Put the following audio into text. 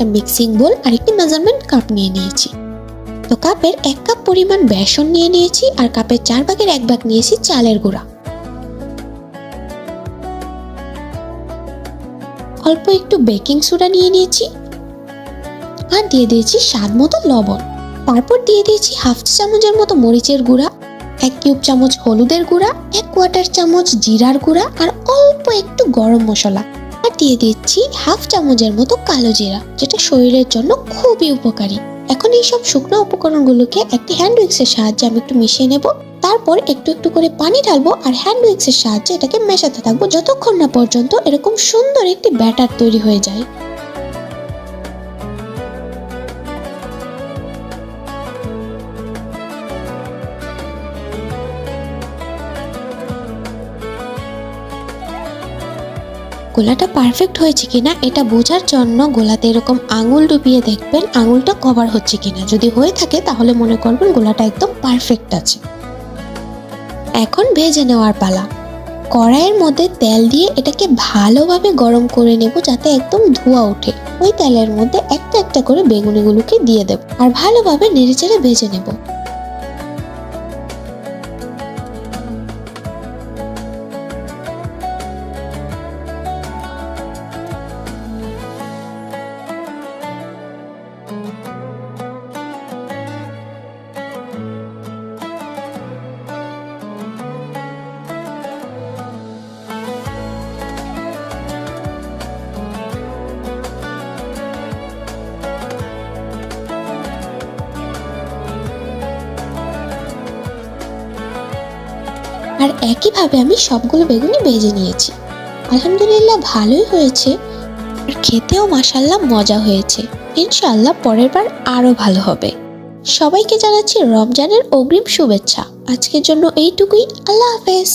একটা mixing bowl আর একটি measurement cup নিয়ে নিয়েছি। তো কাপের 1 কাপ পরিমাণ বেসন নিয়ে নিয়েছি আর কাপের 4 ভাগের 1 ভাগ নিয়েছি চালের গুঁড়া। অল্প একটু বেকিং সোডা নিয়ে নিয়েছি আর দিয়ে দিয়েছি স্বাদ মতো লবণ। তারপর দিয়ে দিয়েছি হাফ চামচের মতো মরিচের গুঁড়া, 1 কিউব চামচ হলুদের গুঁড়া, 1 কোয়ার্টার চামচ জিরার গুঁড়া আর অল্প একটু গরম মশলা। আর দিয়ে দিচ্ছি হাফ চামচের মতো কালো জিরা, যেটা শরীরের জন্য খুবই উপকারী। এখন এই সব শুকনো উপকরণগুলোকে একটি হ্যান্ড উইক্সের সাহায্যে আমি একটু মিশিয়ে নেব। তারপর একটু একটু করে পানি ঢালবো আর হ্যান্ড উইক্সের সাহায্যে এটাকে মেশাতে থাকবো যতক্ষণ না পর্যন্ত এরকম সুন্দর একটি ব্যাটার তৈরি হয়ে যায়। গোলাটা পারফেক্ট হয়েছে কিনা এটা বোঝার জন্য গোলাতে এরকম আঙুল ডুবিয়ে দেখবেন আঙুলটা কভার হচ্ছে কিনা। যদি হয়ে থাকে তাহলে মনে করবেন গোলাটা একদম পারফেক্ট আছে। এখন ভেজে নেওয়ার পালা। কড়াইয়ের মধ্যে তেল দিয়ে এটাকে ভালোভাবে গরম করে নেব যাতে একদম ধোঁয়া ওঠে। ওই তেলের মধ্যে একটা একটা করে বেগুনিগুলোকে দিয়ে দেব আর ভালোভাবে নেড়েচেড়ে ভেজে নেব। আর একইভাবে আমি সবগুলো বেগুনি ভেজে নিয়েছি। আলহামদুলিল্লাহ ভালোই হয়েছে আর খেতেও মাশাআল্লাহ মজা হয়েছে। ইনশাআল্লাহ পরের বার আরো ভালো হবে। সবাইকে জানাচ্ছি রমজানের অগ্রিম শুভেচ্ছা। আজকের জন্য এইটুকুই। আল্লাহ হাফেজ।